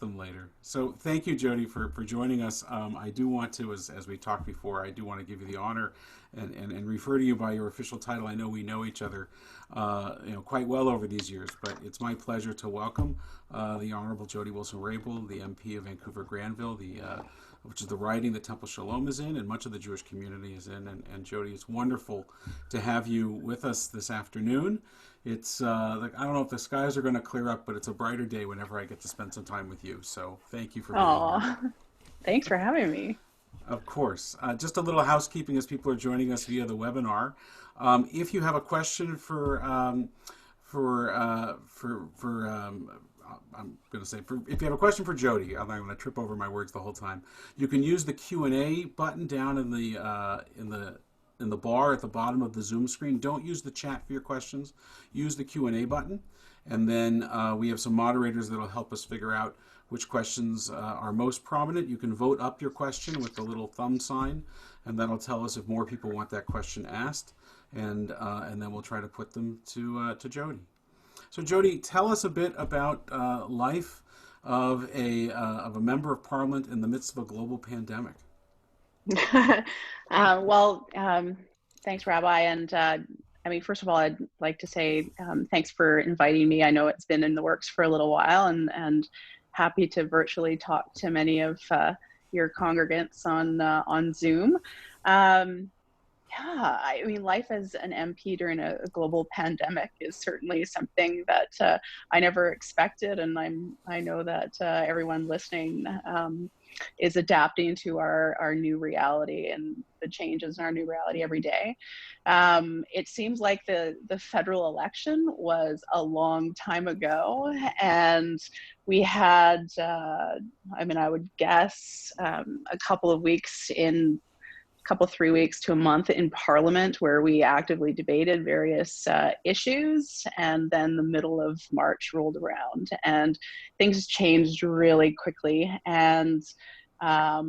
them later. So thank you, Jody, for joining us. I do want to, as we talked before, I do want to give you the honor and refer to you by your official title. I know we know each other quite well over these years, but it's my pleasure to welcome the Honorable Jody Wilson-Raybould, the MP of Vancouver Granville, which is the riding that Temple Sholom is in and much of the Jewish community is in. And Jody, it's wonderful to have you with us this afternoon. It's like, I don't know if the skies are going to clear up, but it's a brighter day whenever I get to spend some time with you. So thank you for being here. Thanks for having me. Of course. Just a little housekeeping as people are joining us via the webinar. If you have a question if you have a question for Jody, I'm going to trip over my words the whole time. You can use the Q&A button down in the bar at the bottom of the Zoom screen. Don't use the chat for your questions. Use the Q&A button, and then we have some moderators that will help us figure out which questions are most prominent. You can vote up your question with the little thumb sign, and that'll tell us if more people want that question asked, and then we'll try to put them to Jody. So Jody, tell us a bit about life of a member of Parliament in the midst of a global pandemic. Thanks, Rabbi. And first of all, I'd like to say thanks for inviting me. I know it's been in the works for a little while, and happy to virtually talk to many of your congregants on Zoom. Life as an MP during a global pandemic is certainly something that I never expected, and I know that everyone listening is adapting to our new reality and the changes in our new reality every day. It seems like the federal election was a long time ago, and we had, I would guess, a couple 3 weeks to a month in Parliament where we actively debated various issues, and then the middle of March rolled around and things changed really quickly. And I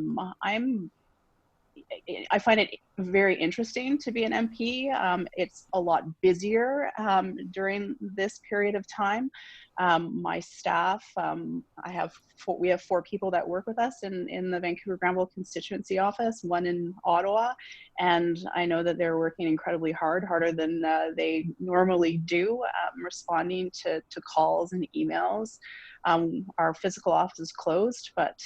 find it very interesting to be an MP. It's a lot busier during this period of time. My staff, we have 4 people that work with us in the Vancouver Granville constituency office, 1 in Ottawa, and I know that they're working incredibly harder than they normally do, responding to calls and emails. Our physical office is closed, but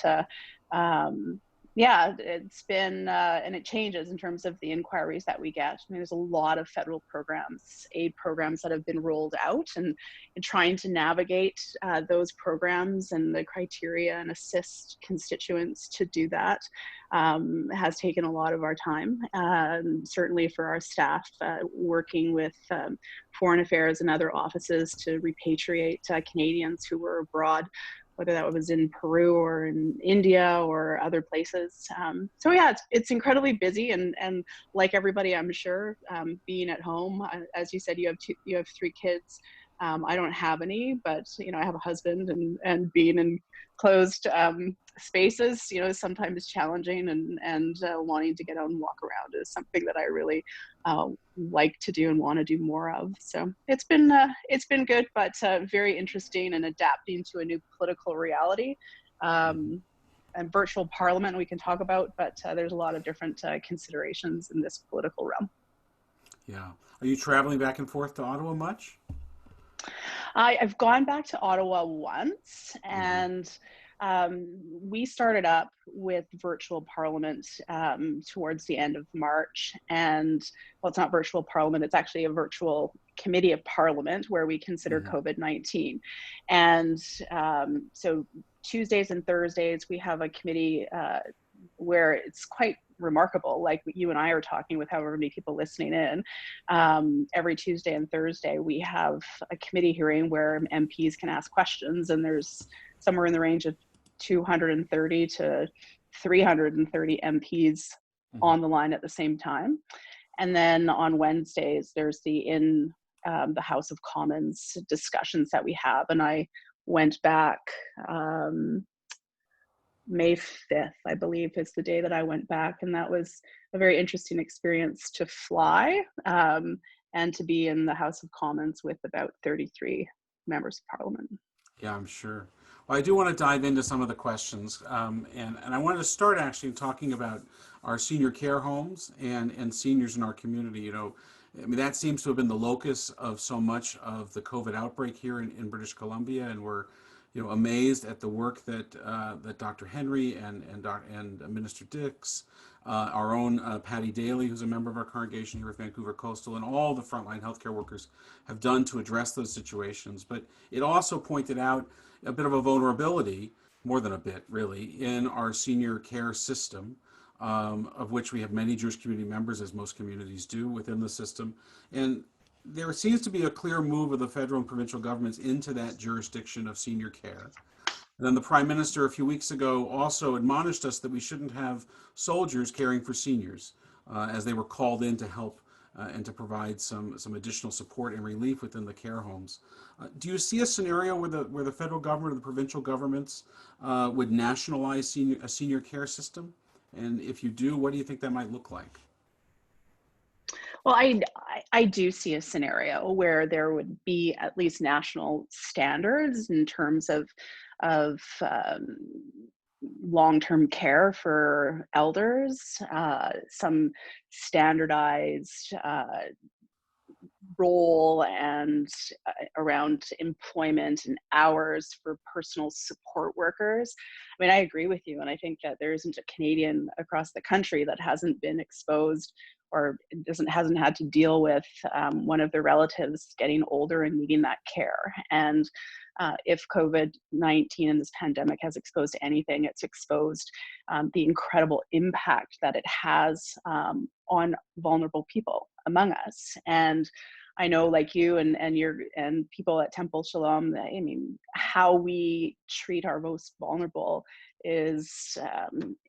it's been, and it changes in terms of the inquiries that we get. There's a lot of federal programs, aid programs that have been rolled out, and trying to navigate those programs and the criteria and assist constituents to do that has taken a lot of our time. Certainly for our staff, working with Foreign Affairs and other offices to repatriate Canadians who were abroad, whether that was in Peru or in India or other places. It's incredibly busy, and like everybody, I'm sure, being at home, as you said, you have 3 kids. I don't have any, but I have a husband, and being in closed spaces, sometimes challenging, and wanting to get out and walk around is something that I really like to do and want to do more of. So it's been good, but very interesting, and adapting to a new political reality. And virtual parliament we can talk about, but there's a lot of different considerations in this political realm. Yeah. Are you traveling back and forth to Ottawa much? I've gone back to Ottawa once, and we started up with virtual parliament towards the end of March. And well, it's not virtual parliament, it's actually a virtual committee of parliament where we consider COVID-19. And so Tuesdays and Thursdays, we have a committee where it's quite remarkable, like you and I are talking with however many people listening in. Every Tuesday and Thursday, we have a committee hearing where MPs can ask questions, and there's somewhere in the range of 230 to 330 MPs on the line at the same time. And then on Wednesdays, there's the House of Commons discussions that we have. And I went back May 5th, I believe, is the day that I went back. And that was a very interesting experience to fly and to be in the House of Commons with about 33 members of Parliament. Yeah, I'm sure. Well, I do want to dive into some of the questions, and I wanted to start actually talking about our senior care homes and seniors in our community. I mean, that seems to have been the locus of so much of the COVID outbreak here in British Columbia, and we're, amazed at the work that Dr. Henry and Minister Dix, our own Patty Daly, who's a member of our congregation here at Vancouver Coastal, and all the frontline healthcare workers have done to address those situations. But it also pointed out a bit of a vulnerability, more than a bit, really, in our senior care system, of which we have many Jewish community members, as most communities do within the system. And there seems to be a clear move of the federal and provincial governments into that jurisdiction of senior care. And then the Prime Minister a few weeks ago also admonished us that we shouldn't have soldiers caring for seniors, as they were called in to help and to provide some additional support and relief within the care homes. Do you see a scenario where the federal government or the provincial governments would nationalize a senior care system? And if you do, what do you think that might look like? Well, I do see a scenario where there would be at least national standards in terms of long-term care for elders, some standardized role and around employment and hours for personal support workers. I mean, I agree with you, and I think that there isn't a Canadian across the country that hasn't been exposed or hasn't had to deal with one of their relatives getting older and needing that care. And if COVID-19 and this pandemic has exposed anything, it's exposed the incredible impact that it has on vulnerable people among us. And I know, like you and people at Temple Sholom, I mean, how we treat our most vulnerable is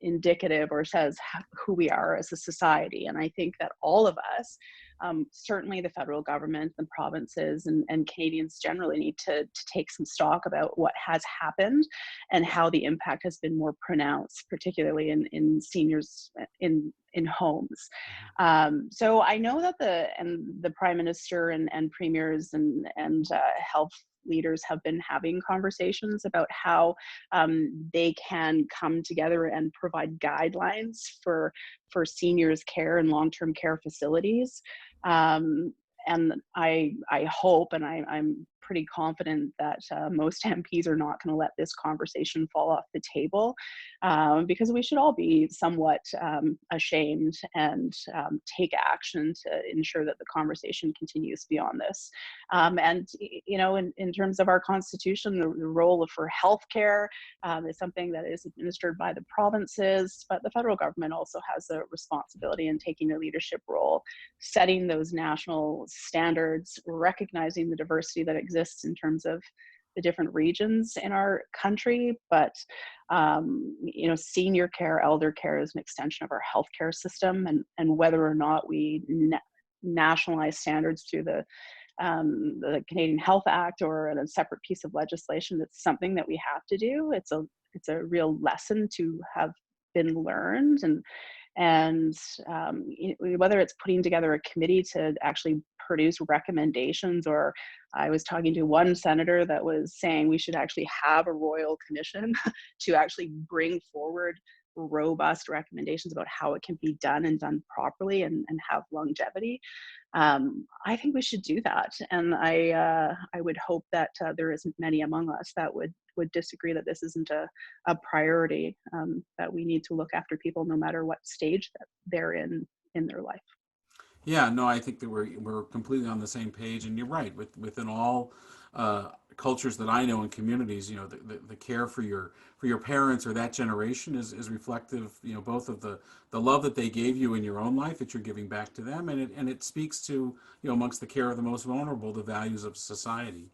indicative or says who we are as a society. And I think that all of us, certainly the federal government, the provinces, and Canadians generally need to take some stock about what has happened and how the impact has been more pronounced, particularly in seniors in homes. So I know that the Prime Minister and premiers and health leaders have been having conversations about how they can come together and provide guidelines for seniors care and long-term care facilities. And I hope, and I'm pretty confident that most MPs are not going to let this conversation fall off the table, because we should all be somewhat ashamed and take action to ensure that the conversation continues beyond this. And in terms of our constitution, the role for healthcare is something that is administered by the provinces, but the federal government also has a responsibility in taking a leadership role, setting those national standards, recognizing the diversity that exists in terms of the different regions in our country. But senior care, elder care is an extension of our healthcare system, and whether or not we nationalize standards through the Canadian Health Act or a separate piece of legislation, it's something that we have to do. It's a real lesson to have been learned, and whether it's putting together a committee to actually produce recommendations, or I was talking to one senator that was saying we should actually have a royal commission to actually bring forward robust recommendations about how it can be done and done properly and have longevity. I think we should do that, and I would hope that there isn't many among us that would disagree that this isn't a priority, that we need to look after people no matter what stage that they're in their life. Yeah, no, I think that we're completely on the same page, and you're right. Within all cultures that I know and communities, the care for your parents or that generation is reflective, both of the love that they gave you in your own life that you're giving back to them, and it speaks to, amongst the care of the most vulnerable, the values of society.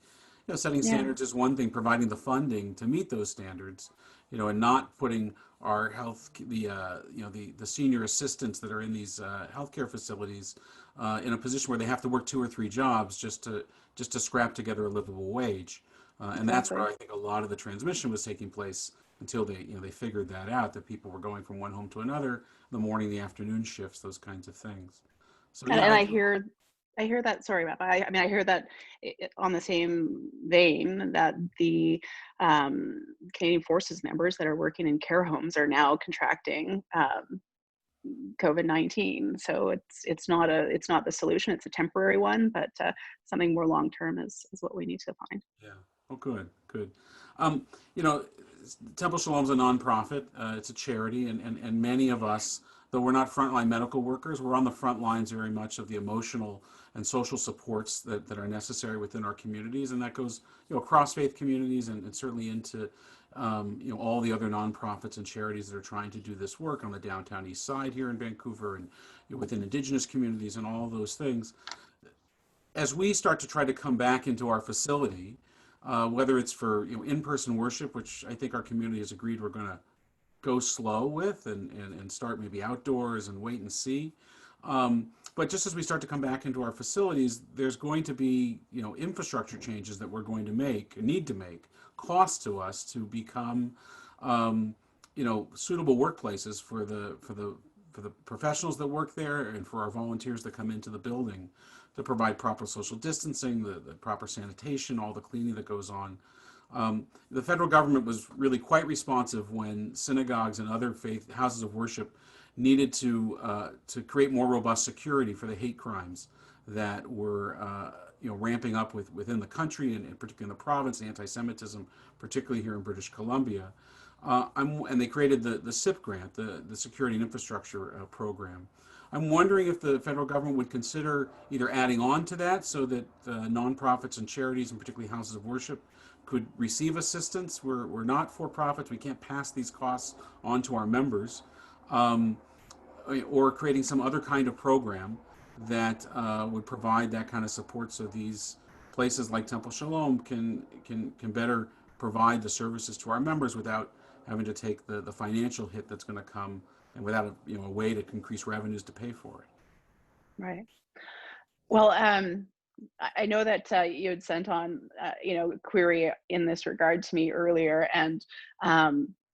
Setting Yeah. standards is one thing, providing the funding to meet those standards, and not putting our the senior assistants that are in these healthcare facilities in a position where they have to work 2 or 3 jobs just to scrap together a livable wage. And that's Exactly. where I think a lot of the transmission was taking place until they figured that out, that people were going from one home to another, the morning, the afternoon shifts, those kinds of things. So And yeah, I hear I hear that. Sorry, Rabbi. I mean, I hear that on the same vein that the Canadian Forces members that are working in care homes are now contracting COVID-19. So it's not the solution. It's a temporary one, but something more long term is what we need to find. Yeah. Oh, good, good. Um, you know, Temple Shalom's a nonprofit. It's a charity, and many of us, though we're not frontline medical workers, we're on the front lines very much of the emotional and social supports that are necessary within our communities, and that goes, across faith communities and certainly into, all the other nonprofits and charities that are trying to do this work on the downtown east side here in Vancouver and within Indigenous communities and all of those things. As we start to try to come back into our facility, whether it's for in-person worship, which I think our community has agreed we're going to go slow with and start maybe outdoors and wait and see. But just as we start to come back into our facilities, there's going to be infrastructure changes that we're going to need to make, cost to us to become suitable workplaces for the professionals that work there and for our volunteers that come into the building to provide proper social distancing, the proper sanitation, all the cleaning that goes on. The federal government was really quite responsive when synagogues and other faith houses of worship needed to create more robust security for the hate crimes that were ramping up within the country and particularly in the province, anti-Semitism, particularly here in British Columbia. And they created the SIP grant, the Security and Infrastructure Program. I'm wondering if the federal government would consider either adding on to that so that nonprofits and charities, and particularly houses of worship, could receive assistance. We're not for profits. We can't pass these costs on to our members. Um, or creating some other kind of program that would provide that kind of support so these places like Temple Shalom can better provide the services to our members without having to take the financial hit that's going to come and without a way to increase revenues to pay for it. Right. Well, I know that you had sent on, a query in this regard to me earlier, and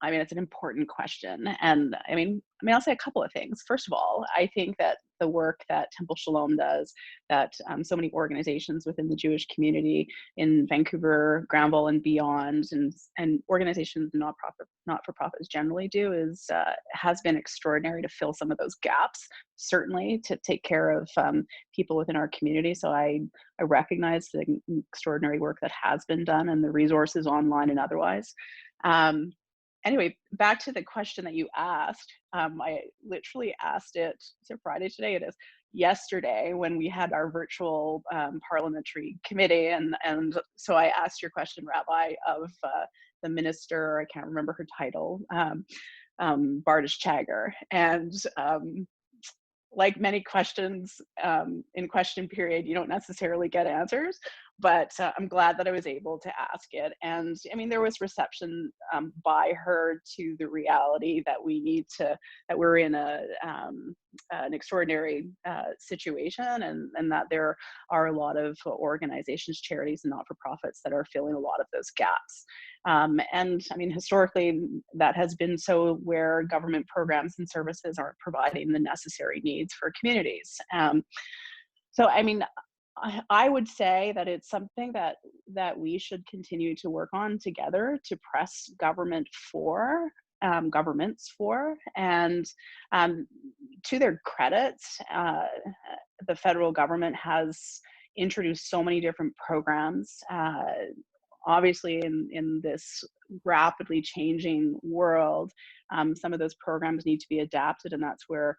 I mean, it's an important question. And I'll say a couple of things. First of all, I think that the work that Temple Shalom does, that so many organizations within the Jewish community in Vancouver, Granville, and beyond, and organizations not-for-profits generally do, has been extraordinary to fill some of those gaps. Certainly, to take care of people within our community. So I recognize the extraordinary work that has been done and the resources online and otherwise. Anyway, back to the question that you asked. I literally asked it, is it Friday today? It is. Yesterday when we had our virtual parliamentary committee. And so I asked your question, Rabbi, of the minister, I can't remember her title, Bardish Chagger. And like many questions in question period, you don't necessarily get answers, but I'm glad that I was able to ask it. And there was reception by her to the reality that that we're in an extraordinary situation, and that there are a lot of organizations, charities, and not-for-profits that are filling a lot of those gaps. And historically, that has been so where government programs and services aren't providing the necessary needs for communities. So, I would say that it's something that we should continue to work on together to press governments for. And to their credit, the federal government has introduced so many different programs. Obviously, in this rapidly changing world, some of those programs need to be adapted, and that's where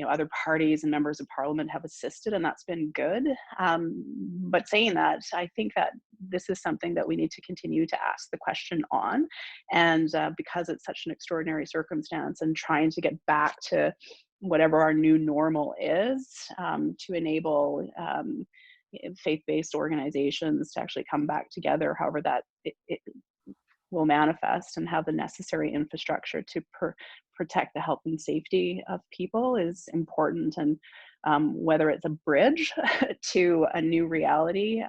other parties and members of parliament have assisted, and that's been good. But saying that, I think that this is something that we need to continue to ask the question on, and because it's such an extraordinary circumstance, and trying to get back to whatever our new normal is, to enable faith-based organizations to actually come back together, however that it will manifest, and have the necessary infrastructure to protect the health and safety of people is important. And whether it's a bridge to a new reality,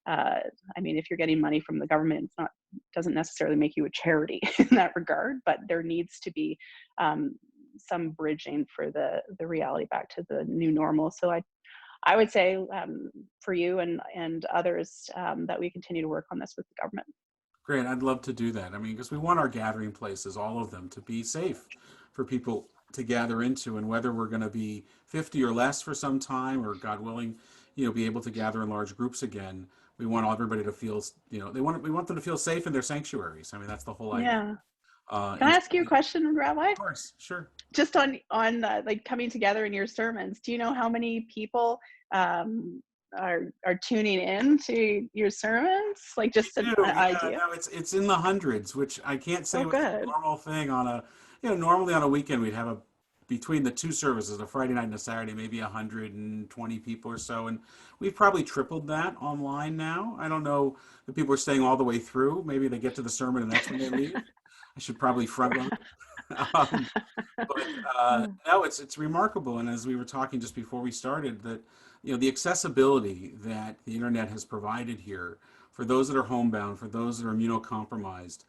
if you're getting money from the government, doesn't necessarily make you a charity in that regard, but there needs to be some bridging for the reality back to the new normal. So I would say for you and others that we continue to work on this with the government. Great. I'd love to do that. I mean, because we want our gathering places, all of them, to be safe for people to gather into. And whether we're going to be 50 or less for some time, or God willing, be able to gather in large groups again, we want everybody to feel, we want them to feel safe in their sanctuaries. I mean, that's the whole idea. Yeah. Can I And ask you a question, Rabbi? of course, sure. Just on like coming together in your sermons, do you know how many people um, are tuning in to your sermons? Like just an Do. Yeah, idea. no, it's in the hundreds, which I can't say Oh, was a good. normal thing on a, normally on a weekend we'd have between the two services, a Friday night and a Saturday, maybe 120 people or so, and we've probably tripled that online now. I don't know if people are staying all the way through. Maybe they get to the sermon and that's when they leave. I should probably front load. um, but no, it's remarkable. And as we were talking just before we started, that the accessibility that the internet has provided here for those that are homebound, for those that are immunocompromised,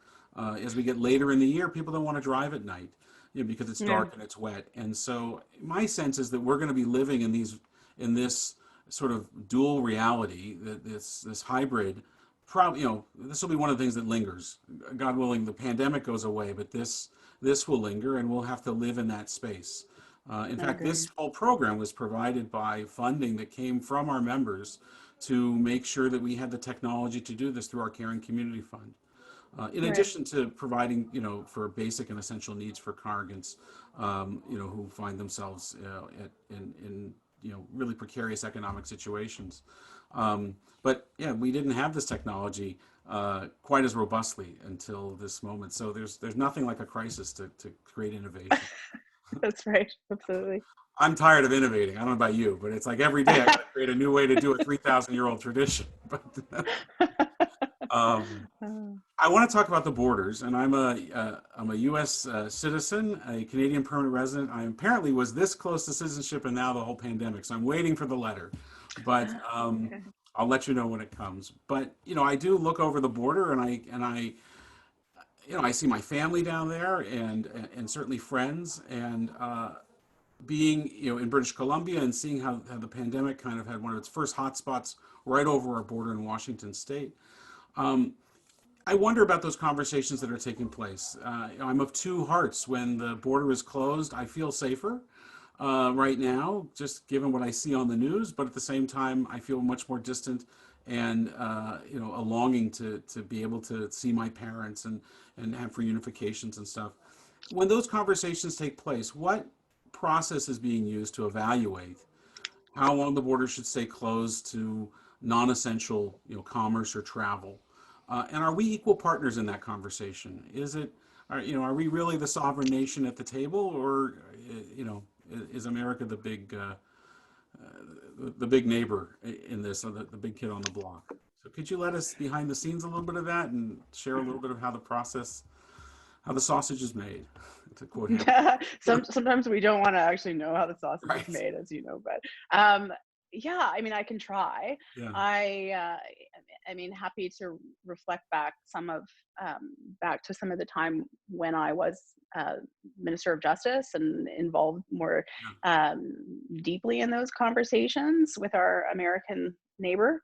as we get later in the year, people don't want to drive at night, because it's Yeah. dark and it's wet. And so my sense is that we're going to be living in this sort of dual reality, that this hybrid. Probably, this will be one of the things that lingers. God willing, the pandemic goes away, but this will linger, and we'll have to live in that space. In I fact, agree. this whole program was provided by funding that came from our members to make sure that we had the technology to do this through our Caring Community Fund. In Right. addition to providing, for basic and essential needs for congregants, who find themselves in really precarious economic situations. But yeah, we didn't have this technology quite as robustly until this moment. So there's nothing like a crisis to create innovation. That's right. Absolutely. I'm tired of innovating. I don't know about you, but it's like every day I got to create a new way to do a 3,000-year-old tradition. But I want to talk about the borders, and I'm a U.S. Citizen, a Canadian permanent resident. I apparently was this close to citizenship, and now the whole pandemic. So I'm waiting for the letter, but Okay. I'll let you know when it comes. But I do look over the border, and I see my family down there, and certainly friends, and being in British Columbia and seeing how the pandemic kind of had one of its first hotspots right over our border in Washington State. Um, I wonder about those conversations that are taking place. I'm of two hearts. When the border is closed, I feel safer right now, just given what I see on the news. But at the same time, I feel much more distant, and a longing to be able to see my parents and have reunifications and stuff. When those conversations take place, what process is being used to evaluate how long the border should stay closed to non-essential, commerce or travel? And are we equal partners in that conversation? Are we really the sovereign nation at the table, or is America the big neighbor in this, or the big kid on the block? So could you let us behind the scenes a little bit of that and share a little bit of how the sausage is made, to quote him? Sometimes we don't want to actually know how the sausage is Right. made, as you know, but yeah, I mean, I can try. Yeah. I mean, happy to reflect back to some of the time when I was Minister of Justice and involved more Yeah. deeply in those conversations with our American neighbor.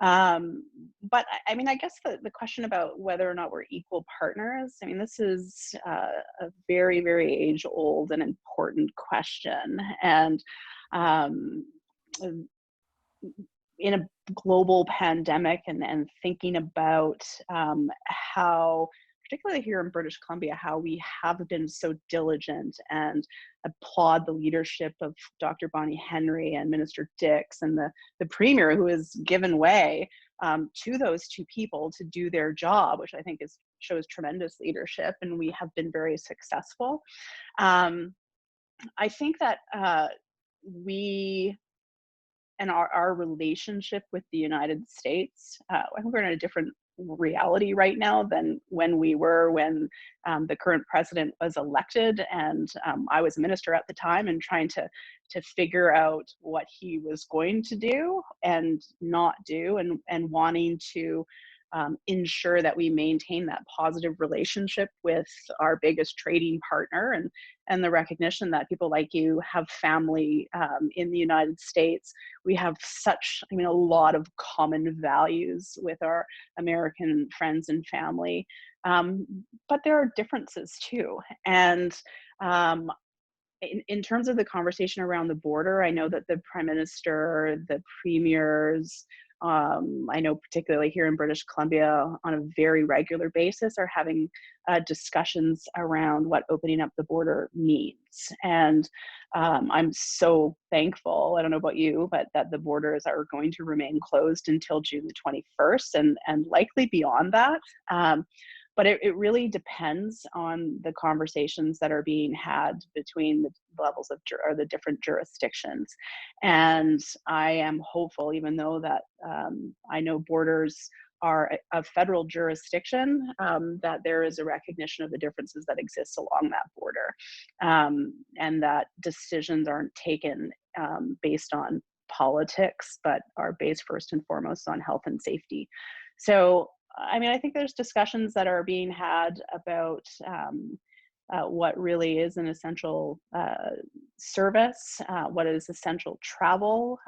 But I mean, I guess the question about whether or not we're equal partners, I mean, this is a very, very age old and important question. And um, in a global pandemic and thinking about how, particularly here in British Columbia, how we have been so diligent, and applaud the leadership of Dr. Bonnie Henry and Minister Dix and the Premier, who has given way to those two people to do their job, which I think shows tremendous leadership, and we have been very successful. I think that we and our relationship with the United States, I think we're in a different reality right now than when the current president was elected, and I was a minister at the time, and trying to figure out what he was going to do and not do, and wanting to ensure that we maintain that positive relationship with our biggest trading partner, and the recognition that people like you have family in the United States. We have such, I mean, a lot of common values with our American friends and family, but there are differences too. And in terms of the conversation around the border, I know that the Prime Minister, the premiers, I know particularly here in British Columbia on a very regular basis are having discussions around what opening up the border means. And I'm so thankful, I don't know about you, but that the borders are going to remain closed until June the 21st and likely beyond that. But it really depends on the conversations that are being had between the levels of or the different jurisdictions. And I am hopeful, even though that I know borders are a federal jurisdiction, that there is a recognition of the differences that exist along that border, and that decisions aren't taken based on politics, but are based first and foremost on health and safety. So I mean, I think there's discussions that are being had about what really is an essential service, what is essential travel.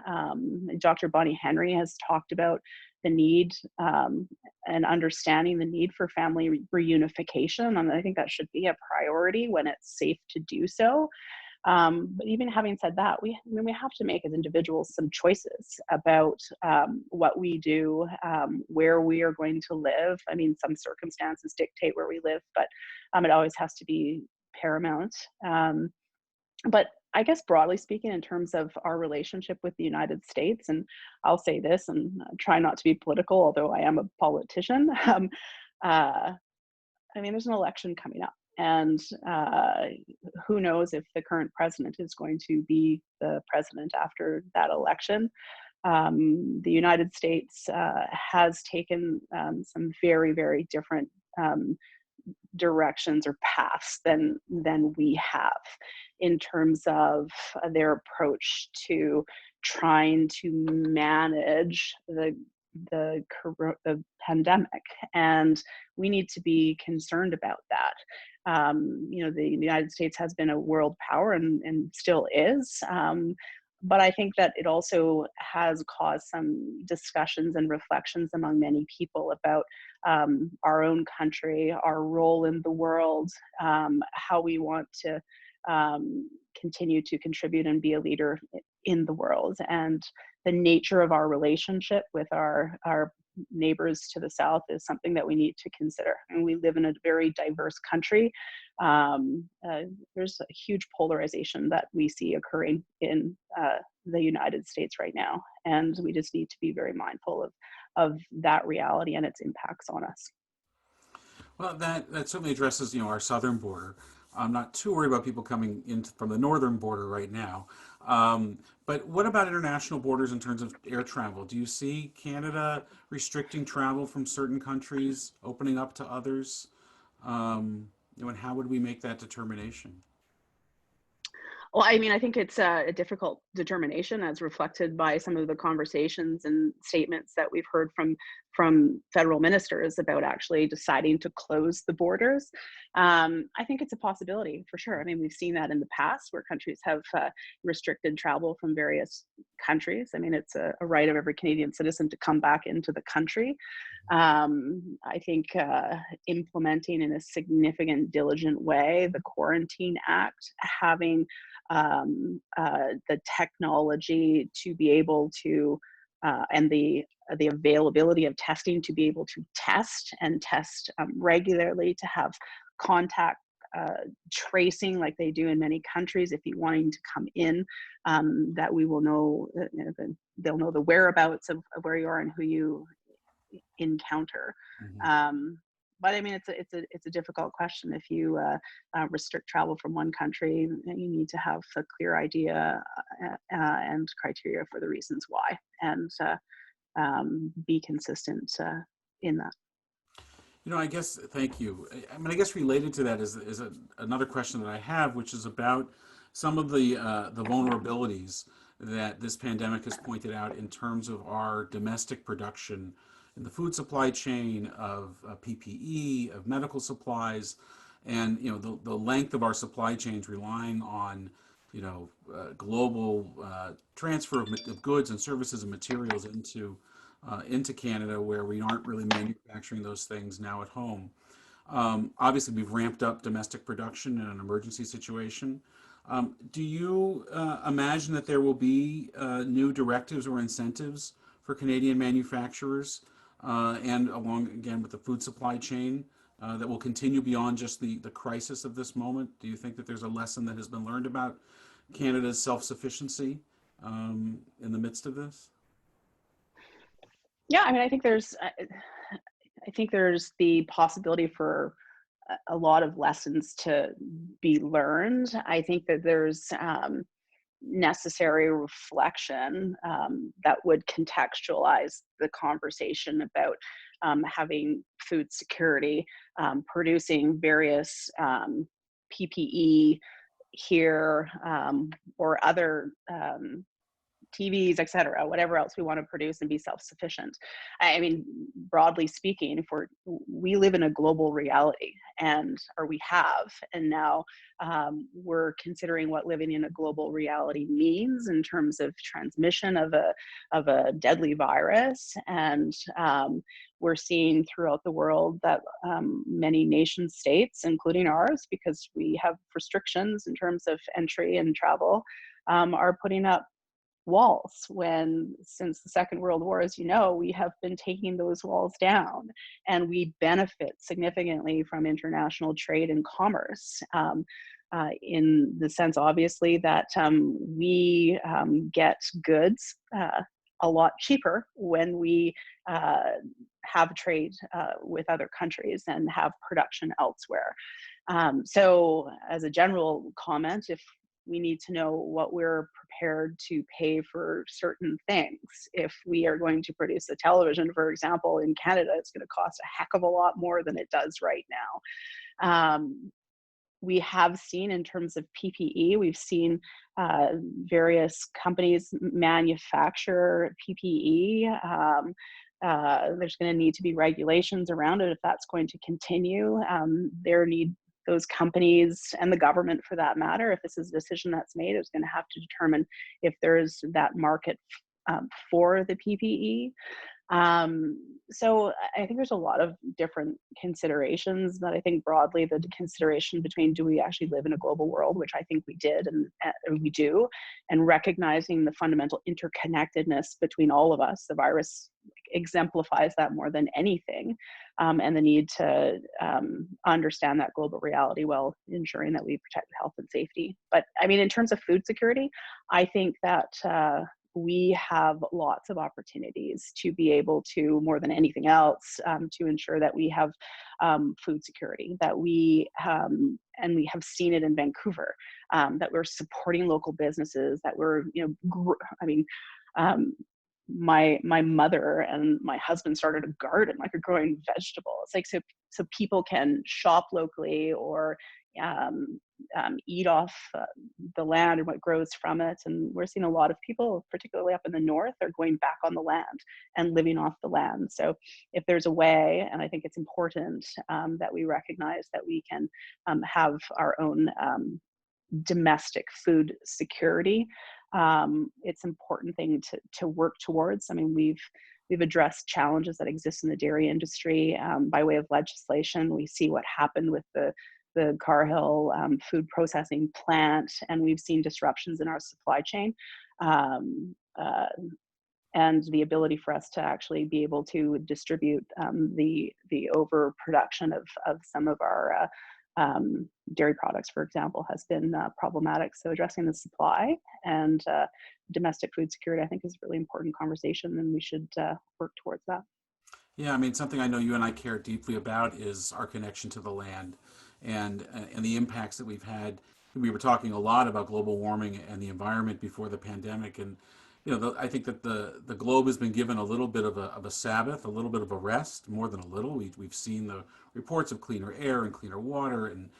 Dr. Bonnie Henry has talked about the need and understanding the need for family reunification. And I think that should be a priority when it's safe to do so. But even having said that, we have to make as individuals some choices about what we do, where we are going to live. I mean, some circumstances dictate where we live, but it always has to be paramount. But I guess broadly speaking, in terms of our relationship with the United States, and I'll say this and try not to be political, although I am a politician, I mean, there's an election coming up. And who knows if the current president is going to be the president after that election. The United States has taken some very, very different directions or paths than we have in terms of their approach to trying to manage the pandemic, and we need to be concerned about that. You know, the United States has been a world power and still is, but I think that it also has caused some discussions and reflections among many people about our own country, our role in the world, how we want to continue to contribute and be a leader in the world, and the nature of our relationship with our neighbors to the south is something that we need to consider. And we live in a very diverse country. There's a huge polarization that we see occurring in the United States right now, and we just need to be very mindful of that reality and its impacts on us. Well, that certainly addresses, our southern border. I'm not too worried about people coming in from the northern border right now. But what about international borders in terms of air travel? Do you see Canada restricting travel from certain countries, opening up to others? And how would we make that determination? Well, I mean, I think it's a difficult determination, as reflected by some of the conversations and statements that we've heard from federal ministers about actually deciding to close the borders. I think it's a possibility for sure. I mean, we've seen that in the past where countries have restricted travel from various countries. I mean, it's a right of every Canadian citizen to come back into the country. I think implementing in a significant, diligent way the Quarantine Act, having the technology to be able to, and the availability of testing to be able to test regularly, to have contact tracing like they do in many countries. If you're wanting to come in, that we will know, they'll know the whereabouts of where you are and who you encounter. Mm-hmm. But I mean, it's a difficult question. If you restrict travel from one country, you need to have a clear idea and criteria for the reasons why, and be consistent in that. I guess, thank you. I mean, I guess related to that is another question that I have, which is about some of the vulnerabilities that this pandemic has pointed out in terms of our domestic production in the food supply chain, of PPE, of medical supplies, and the length of our supply chains relying on global transfer of goods and services and materials into Canada, where we aren't really manufacturing those things now at home. Obviously, we've ramped up domestic production in an emergency situation. Do you imagine that there will be new directives or incentives for Canadian manufacturers, and along again with the food supply chain, that will continue beyond just the crisis of this moment? Do you think that there's a lesson that has been learned about Canada's self-sufficiency in the midst of this? Yeah, I mean, I think there's the possibility for a lot of lessons to be learned. I think that there's necessary reflection that would contextualize the conversation about having food security, producing various PPE here, or other TVs, et cetera, whatever else we want to produce and be self-sufficient. I mean, broadly speaking, we live in a global reality, or we have, and now we're considering what living in a global reality means in terms of transmission of a deadly virus. And we're seeing throughout the world that many nation states, including ours, because we have restrictions in terms of entry and travel, are putting up walls, when since the Second World War, as you know, we have been taking those walls down, and we benefit significantly from international trade and commerce, in the sense, obviously, that we get goods a lot cheaper when we have trade with other countries and have production elsewhere. So as a general comment, if we need to know what we're prepared to pay for certain things. If we are going to produce a television, for example, in Canada, it's going to cost a heck of a lot more than it does right now. We have seen, in terms of PPE, we've seen various companies manufacture PPE. There's going to need to be regulations around it if that's going to continue. Those companies, and the government for that matter, if this is a decision that's made, is going to have to determine if there's that market for the PPE. So I think there's a lot of different considerations, but I think broadly the consideration between, do we actually live in a global world, which I think we did and we do, and recognizing the fundamental interconnectedness between all of us. The virus exemplifies that more than anything, and the need to understand that global reality while ensuring that we protect health and safety. But I mean, in terms of food security, I think that we have lots of opportunities to be able to, more than anything else, to ensure that we have food security, that and we have seen it in Vancouver, that we're supporting local businesses, that we're, my mother and my husband started a garden, like a growing vegetables, like so people can shop locally, or eat off the land and what grows from it. And we're seeing a lot of people, particularly up in the north, are going back on the land and living off the land. So if there's a way, and I think it's important that we recognize that we can have our own domestic food security, it's an important thing to work towards. I mean, we've addressed challenges that exist in the dairy industry by way of legislation. We see what happened with the Carhill food processing plant, and we've seen disruptions in our supply chain, and the ability for us to actually be able to distribute the overproduction of some of our dairy products, for example, has been problematic. So addressing the supply and domestic food security, I think, is a really important conversation, and we should work towards that. Yeah, I mean, something I know you and I care deeply about is our connection to the land, and the impacts that we've had. We were talking a lot about global warming and the environment before the pandemic, and I think that the globe has been given a little bit of a Sabbath, a little bit of a rest, more than a little. We've seen the reports of cleaner air and cleaner water, and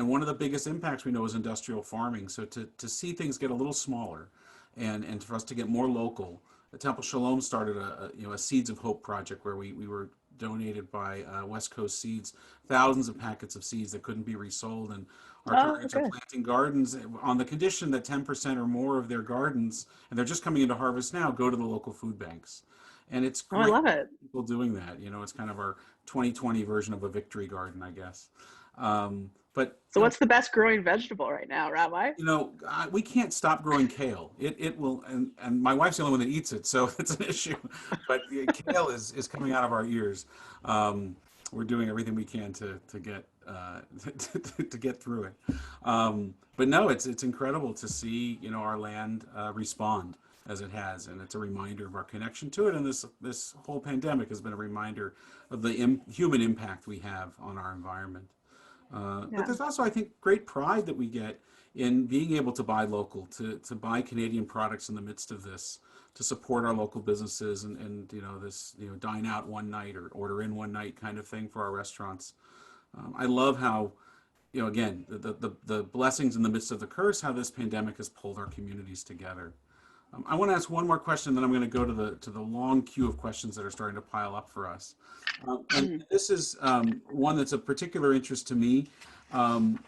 one of the biggest impacts we know is industrial farming. So to see things get a little smaller, and for us to get more local, the Temple Sholom started a Seeds of Hope project where we were donated by West Coast Seeds, thousands of packets of seeds that couldn't be resold, and our Oh, congregants are good. planting gardens on the condition that 10% or more of their gardens, and they're just coming into harvest now, go to the local food banks. And it's Oh, I great love it. people doing that. It's kind of our 2020 version of a victory garden, I guess. But So what's the best growing vegetable right now, Rabbi? we can't stop growing kale. It will, and my wife's the only one that eats it, so it's an issue. But kale is coming out of our ears. We're doing everything we can to get to get through it. But no, it's incredible to see our land respond as it has, and it's a reminder of our connection to it. And this whole pandemic has been a reminder of the human impact we have on our environment. But Yeah. there's also, I think, great pride that we get in being able to buy local, to buy Canadian products in the midst of this, to support our local businesses and this dine out one night or order in one night kind of thing for our restaurants. I love how again the blessings in the midst of the curse, how this pandemic has pulled our communities together. I want to ask one more question, then I'm going to go to the long queue of questions that are starting to pile up for us. And Mm. this is one that's of particular interest to me. Um,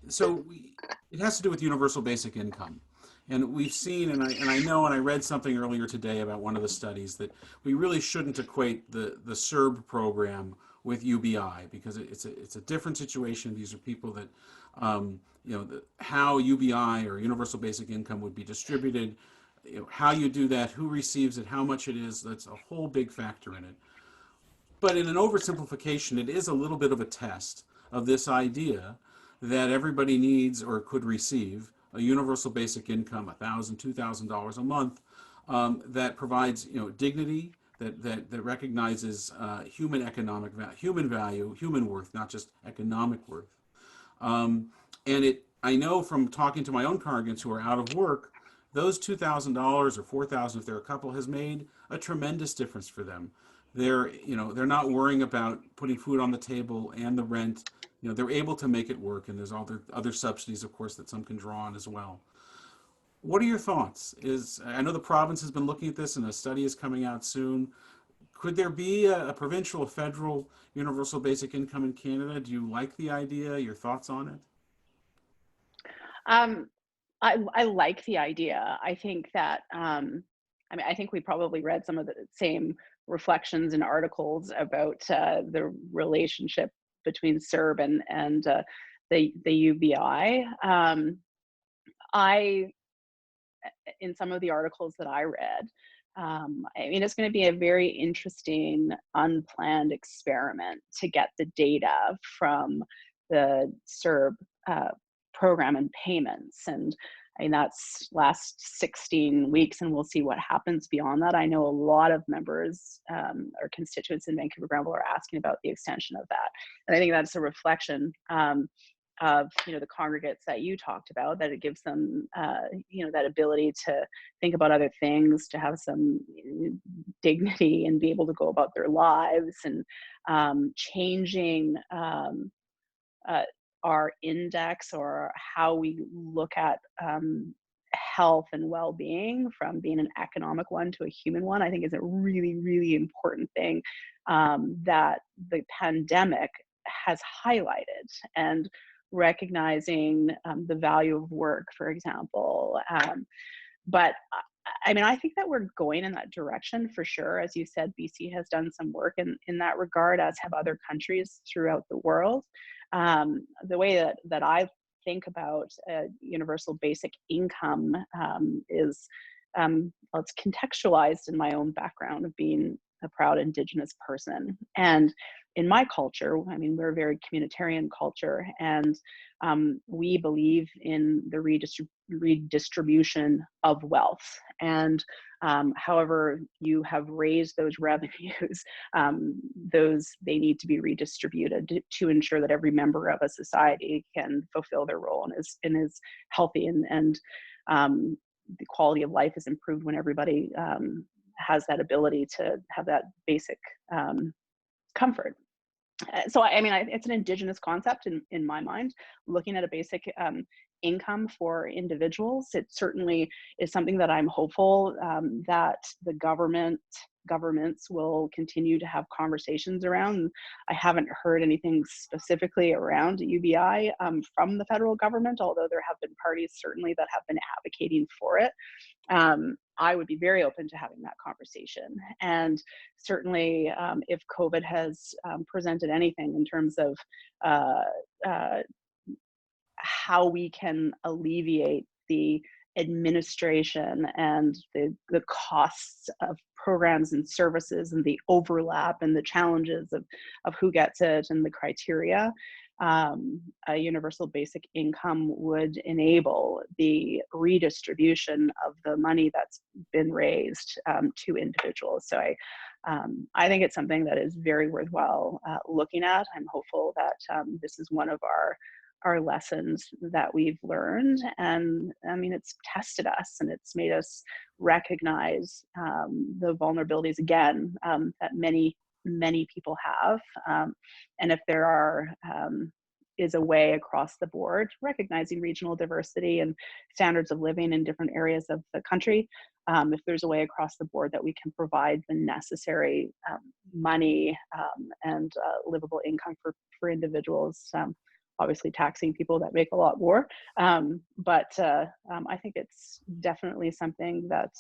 it has to do with universal basic income. And we've seen, and I know, and I read something earlier today about one of the studies that we really shouldn't equate the SERB program with UBI because it's a different situation. These are people that, how UBI or universal basic income would be distributed, how you do that, who receives it, how much it is. That's a whole big factor in it. But in an oversimplification, it is a little bit of a test of this idea that everybody needs or could receive a universal basic income, $1,000, $2,000 a month, that provides dignity, that recognizes human value, human worth, not just economic worth. And I know from talking to my own congregants who are out of work, those $2,000 or $4,000 if they're a couple has made a tremendous difference for them. They're not worrying about putting food on the table and the rent. They're able to make it work, and there's all the other subsidies, of course, that some can draw on as well. What are your thoughts? I know the province has been looking at this, and a study is coming out soon. Could there be a provincial or federal universal basic income in Canada? Do you like the idea? Your thoughts on it? Um, I like the idea. I think that, I mean, I think we probably read some of the same reflections and articles about the relationship between SERB and the UBI. I in some of the articles that I read, I mean, it's going to be a very interesting, unplanned experiment to get the data from the SERB program and payments. And I mean, that's last 16 weeks, and we'll see what happens beyond that. I know a lot of members or constituents in Vancouver Granville are asking about the extension of that. And I think that's a reflection of the congregates that you talked about, that it gives them that ability to think about other things, to have some dignity and be able to go about their lives, and changing our index or how we look at health and well-being from being an economic one to a human one, I think is a really, really important thing that the pandemic has highlighted. And recognizing the value of work, for example. But I mean, I think that we're going in that direction for sure. As you said, BC has done some work in that regard, as have other countries throughout the world. The way that I think about universal basic income is, well, it's contextualized in my own background of being a proud Indigenous person. And in my culture, I mean, we're a very communitarian culture, and we believe in the redistribution of wealth. And however you have raised those revenues, they need to be redistributed to ensure that every member of a society can fulfill their role and is healthy, and the quality of life is improved when everybody has that ability to have that basic comfort. So it's an indigenous concept in my mind. Looking at a basic income for individuals, it certainly is something that I'm hopeful that the governments will continue to have conversations around. I haven't heard anything specifically around UBI from the federal government, although there have been parties certainly that have been advocating for it. I would be very open to having that conversation. And certainly, if COVID has presented anything in terms of uh, uh, how we can alleviate the administration and the costs of programs and services and the overlap and the challenges of who gets it and the criteria, a universal basic income would enable the redistribution of the money that's been raised to individuals. So I think it's something that is very worthwhile looking at. I'm hopeful that this is one of our lessons that we've learned. And I mean, it's tested us and it's made us recognize the vulnerabilities again that many people have. And if there is a way across the board, recognizing regional diversity and standards of living in different areas of the country, if there's a way across the board that we can provide the necessary money and livable income for individuals, obviously taxing people that make a lot more. But I think it's definitely something that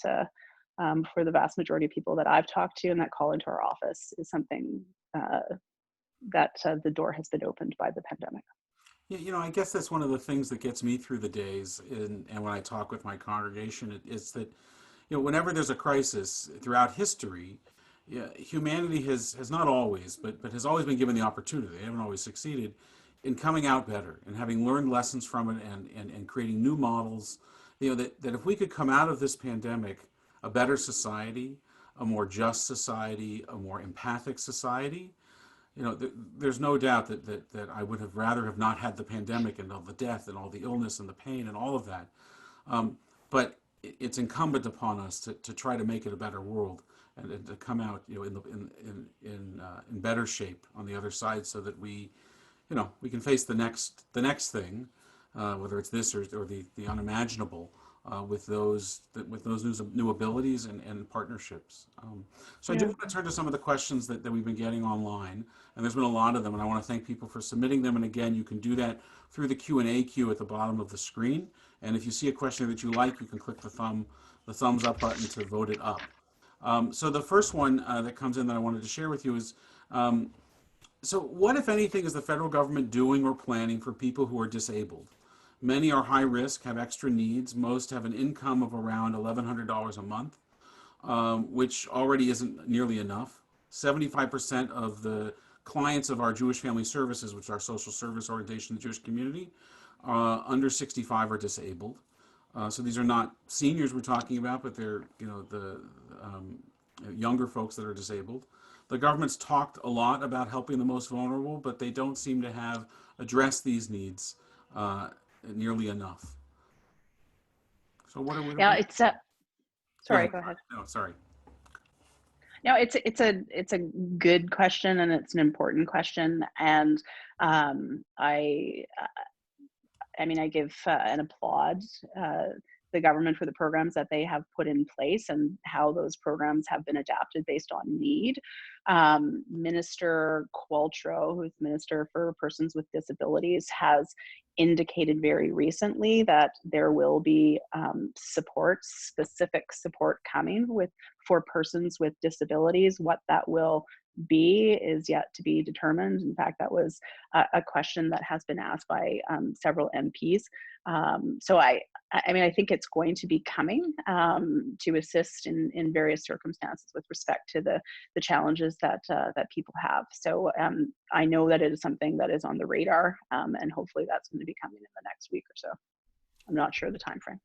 for the vast majority of people that I've talked to and that call into our office is something that the door has been opened by the pandemic. Yeah, I guess that's one of the things that gets me through the days, and when I talk with my congregation, it's that, whenever there's a crisis throughout history, yeah, humanity has not always, but has always been given the opportunity. They haven't always succeeded in coming out better and having learned lessons from it and creating new models. That if we could come out of this pandemic a better society, a more just society, a more empathic society, there's no doubt that I would have rather have not had the pandemic and all the death and all the illness and the pain and all of that. But it's incumbent upon us to try to make it a better world and to come out, in better shape on the other side, so that we can face the next thing, whether it's this or the unimaginable, with those new abilities and partnerships. So I do Yeah. want to turn to some of the questions that we've been getting online, and there's been a lot of them, and I want to thank people for submitting them. And again, you can do that through the Q&A queue at the bottom of the screen. And if you see a question that you like, you can click the thumbs up button to vote it up. So the first one that comes in that I wanted to share with you is, so what, if anything, is the federal government doing or planning for people who are disabled? Many are high risk, have extra needs. Most have an income of around $1,100 a month, which already isn't nearly enough. 75% of the clients of our Jewish Family Services, which is our social service organization in the Jewish community, under 65 are disabled. So these are not seniors we're talking about, but they're the younger folks that are disabled. The government's talked a lot about helping the most vulnerable, but they don't seem to have addressed these needs nearly enough. So what are we? Yeah, it's Go sorry, ahead. go ahead. No, sorry. No, it's a good question and it's an important question. And I give and applaud the government for the programs that they have put in place and how those programs have been adapted based on need. Minister Qualtrough, who's Minister for Persons with Disabilities, has indicated very recently that there will be specific support coming for persons with disabilities. What that will be is yet to be determined. In fact, that was a question that has been asked by several MPs. So I think it's going to be coming to assist in various circumstances with respect to the challenges that people have. So I know that it is something that is on the radar, and hopefully that's going to be coming in the next week or so. I'm not sure the time frame.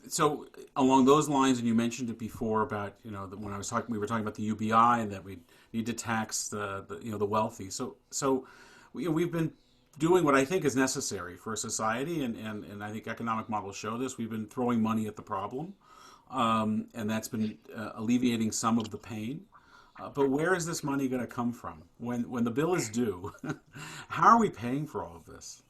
So along those lines, and you mentioned it before about when we were talking about the UBI and that we need to tax the wealthy. So we've been doing what I think is necessary for a society, and I think economic models show this. We've been throwing money at the problem, and that's been alleviating some of the pain. But where is this money going to come from when the bill is due? How are we paying for all of this?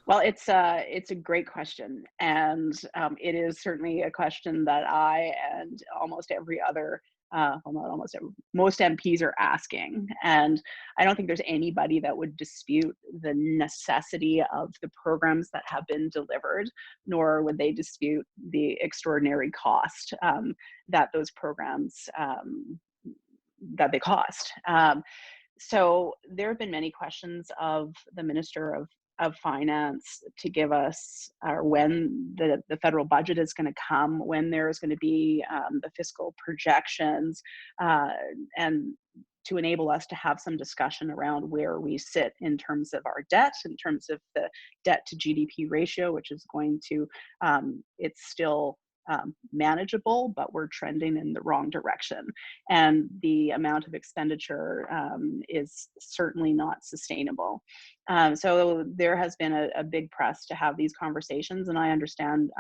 Well, it's a great question, and it is certainly a question that I and almost every other, well, not almost every, most MPs are asking. And I don't think there's anybody that would dispute the necessity of the programs that have been delivered, nor would they dispute the extraordinary cost that those programs that they cost. So there have been many questions of the Minister of Finance to give us when the federal budget is going to come, when there's going to be the fiscal projections, uh, and to enable us to have some discussion around where we sit in terms of our debt, in terms of the debt to GDP ratio, which is going to, it's still manageable, but we're trending in the wrong direction. And the amount of expenditure is certainly not sustainable. So there has been a big press to have these conversations, and I understand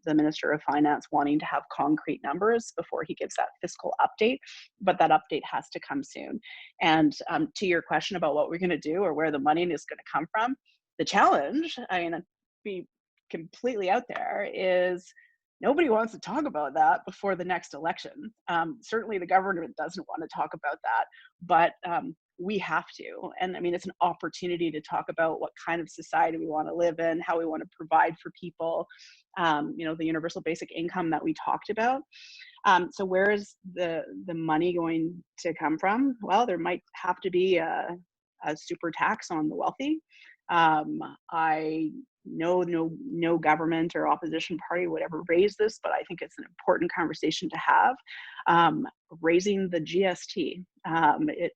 the Minister of Finance wanting to have concrete numbers before he gives that fiscal update, but that update has to come soon. And to your question about what we're going to do or where the money is going to come from, the challenge, I mean, be completely out there, is nobody wants to talk about that before the next election. Certainly the government doesn't want to talk about that, but we have to. And I mean, it's an opportunity to talk about what kind of society we want to live in, how we want to provide for people, the universal basic income that we talked about. So where is the money going to come from? Well, there might have to be a super tax on the wealthy. I know no government or opposition party would ever raise this, but I think it's an important conversation to have. Raising the GST, it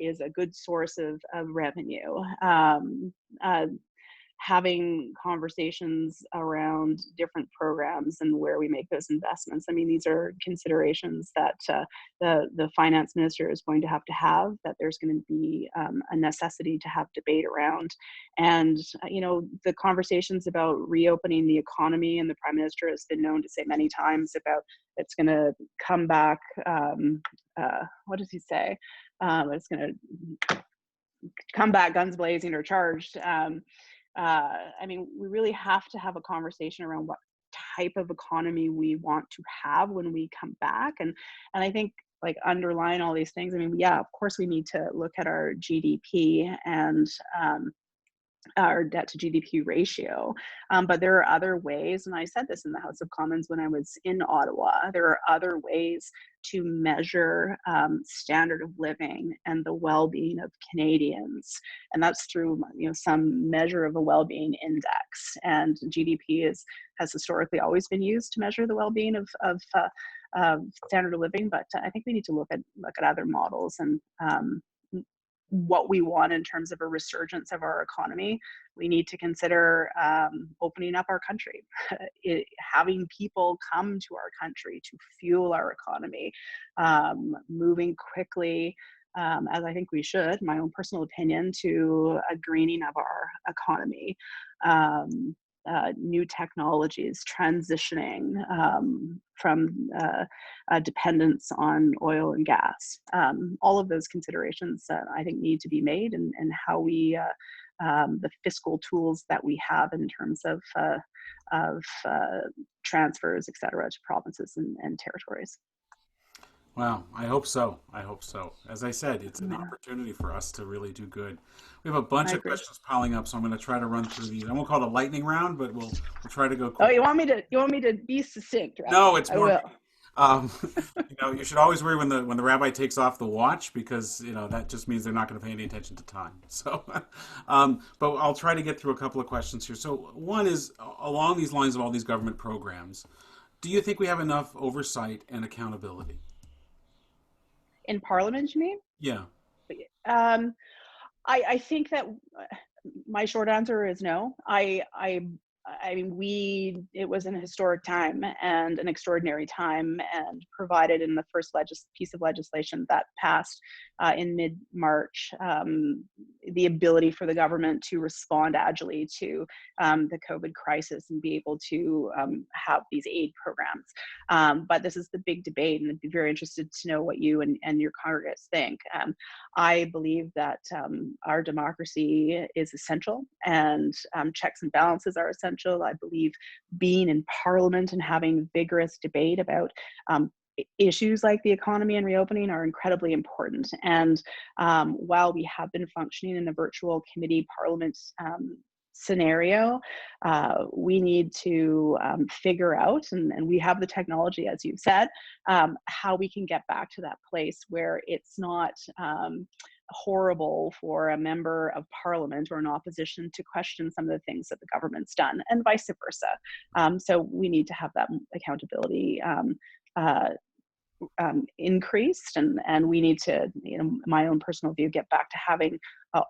is a good source of revenue. Having conversations around different programs and where we make those investments. I mean, these are considerations that the finance minister is going to have, that there's going to be a necessity to have debate around. And, the conversations about reopening the economy, and the prime minister has been known to say many times about it's going to come back, what does he say? It's going to come back guns blazing or charged. I mean, we really have to have a conversation around what type of economy we want to have when we come back. And I think, like, underlying all these things, I mean, yeah, of course we need to look at our GDP and our debt to GDP ratio. But there are other ways, and I said this in the House of Commons when I was in Ottawa, there are other ways to measure standard of living and the well-being of Canadians. And that's through some measure of a well-being index. And GDP has historically always been used to measure the well-being of standard of living, but I think we need to look at other models and what we want in terms of a resurgence of our economy. We need to consider opening up our country, having people come to our country to fuel our economy, moving quickly, as I think we should, my own personal opinion, to a greening of our economy. New technologies, transitioning from dependence on oil and gas. All of those considerations I think need to be made, and how we, the fiscal tools that we have in terms of transfers, et cetera, to provinces and territories. Wow, I hope so. I hope so. As I said, it's an Yeah, opportunity for us to really do good. We have a bunch I of agree. questions piling up, so I'm going to try to run through these. I won't call it a lightning round, but we'll try to go Oh, quick. you want me to be succinct, No, Rabbi? it's I more. will. Um, you should always worry when the rabbi takes off the watch, because that just means they're not going to pay any attention to time. So, but I'll try to get through a couple of questions here. So one is along these lines of all these government programs. Do you think we have enough oversight and accountability? In Parliament, you mean? Yeah. Um, I think that my short answer is no. I mean, it was an historic time and an extraordinary time, and provided in the first piece of legislation that passed in mid-March, the ability for the government to respond agilely to the COVID crisis and be able to have these aid programs. But this is the big debate, and I'd be very interested to know what you and your congregants think. I believe that our democracy is essential, and checks and balances are essential. I believe being in Parliament and having vigorous debate about issues like the economy and reopening are incredibly important. And while we have been functioning in a virtual committee parliament scenario, we need to figure out, and we have the technology, as you've said, how we can get back to that place where it's not horrible for a member of parliament or an opposition to question some of the things that the government's done, and vice versa. So we need to have that accountability increased, and we need to, my own personal view, get back to having,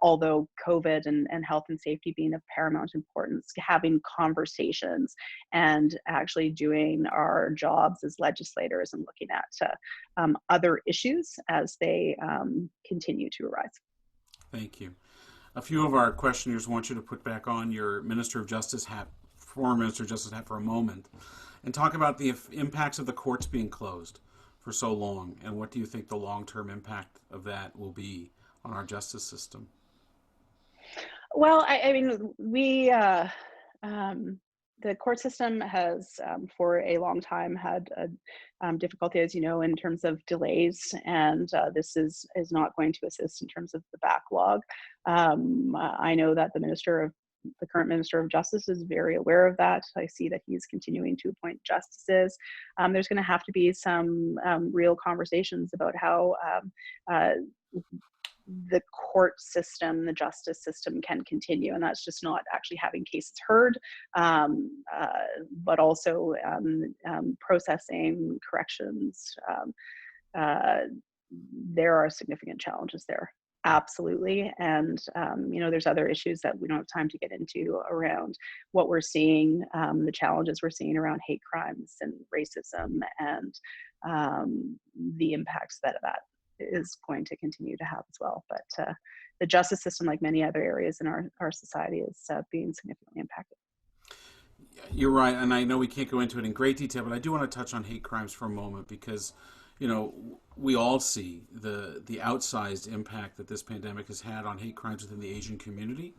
although COVID and health and safety being of paramount importance, having conversations and actually doing our jobs as legislators and looking at other issues as they continue to arise. Thank you. A few of our questioners want you to put back on your Minister of Justice hat, former Minister of Justice hat, for a moment, and talk about the impacts of the courts being closed for so long, and what do you think the long-term impact of that will be on our justice system? Well, I mean, the court system has for a long time had difficulty, as you know, in terms of delays, and this is not going to assist in terms of the backlog. I know that the current Minister of Justice is very aware of that. I see that he's continuing to appoint justices. There's going to have to be some real conversations about how the court system, the justice system can continue. And that's just not actually having cases heard, but also processing, corrections. There are significant challenges there. Absolutely. And, there's other issues that we don't have time to get into around what we're seeing, the challenges we're seeing around hate crimes and racism, and the impacts that is going to continue to have as well. But the justice system, like many other areas in our society, is being significantly impacted. You're right. And I know we can't go into it in great detail, but I do want to touch on hate crimes for a moment, because we all see the outsized impact that this pandemic has had on hate crimes within the Asian community.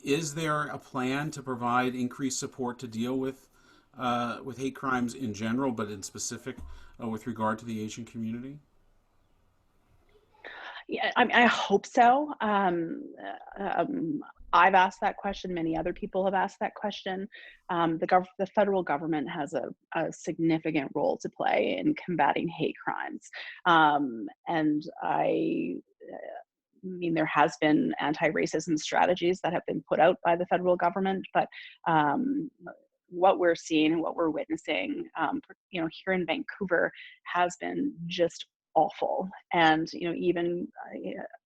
Is there a plan to provide increased support to deal with hate crimes in general, but in specific with regard to the Asian community? Yeah, I hope so. I've asked that question. Many other people have asked that question. The federal government has a significant role to play in combating hate crimes. And I mean, there has been anti-racism strategies that have been put out by the federal government, but what we're seeing and what we're witnessing, here in Vancouver, has been just awful. And even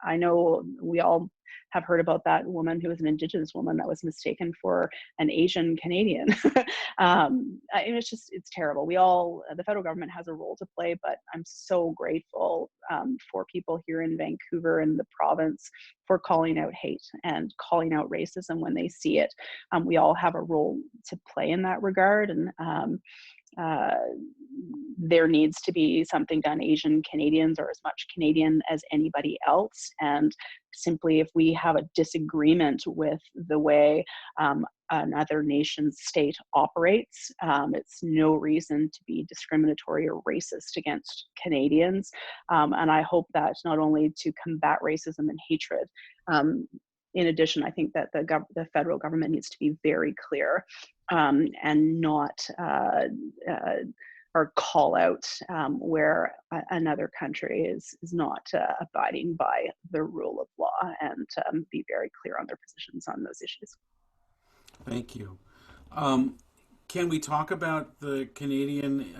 I know we all have heard about that woman who was an Indigenous woman that was mistaken for an Asian Canadian. It's terrible. The federal government has a role to play, but I'm so grateful for people here in Vancouver and the province for calling out hate and calling out racism when they see it. We all have a role to play in that regard, and there needs to be something done. Asian Canadians are as much Canadian as anybody else, and simply if we have a disagreement with the way another nation's state operates, it's no reason to be discriminatory or racist against Canadians. And I hope that not only to combat racism and hatred, in addition, I think that the federal government needs to be very clear and not or call out where another country is not abiding by the rule of law, and be very clear on their positions on those issues. Thank you. Can we talk about the Canadian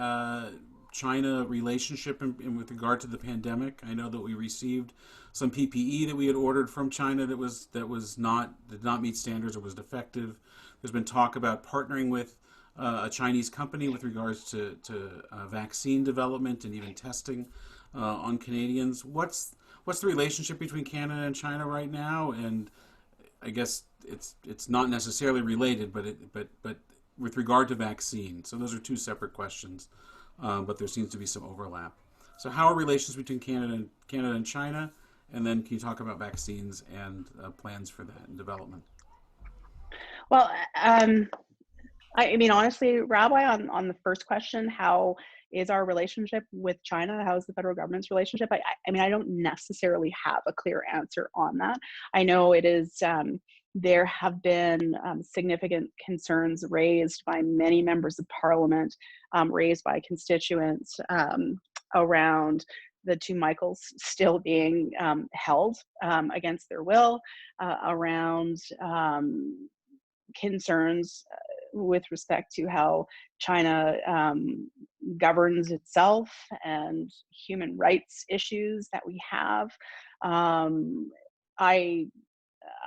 China relationship in with regard to the pandemic? I know that we received some PPE that we had ordered from China that did not meet standards or was defective. There's been talk about partnering with a Chinese company with regards to vaccine development and even testing. on Canadians. What's the relationship between Canada and China right now? And I guess it's not necessarily related, but with regard to vaccine. So those are two separate questions, but there seems to be some overlap. So how are relations between Canada and China? And then can you talk about vaccines and plans for that and development? Well, I mean, honestly, Rabbi, on the first question, how is our relationship with China? How is the federal government's relationship? I mean, I don't necessarily have a clear answer on that. I know it is, there have been significant concerns raised by many members of parliament, raised by constituents around the two Michaels still being held against their will, around concerns with respect to how China governs itself and human rights issues that we have. Um, I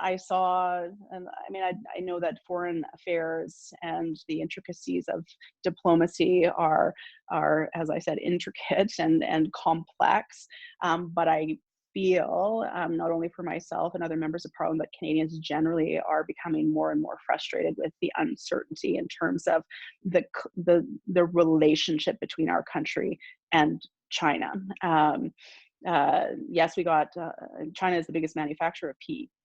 I saw, and I mean, I know that foreign affairs and the intricacies of diplomacy are, as I said, intricate and complex. But I feel, not only for myself and other members of parliament, but Canadians generally are becoming more and more frustrated with the uncertainty in terms of the relationship between our country and China. Yes, we got China is the biggest manufacturer of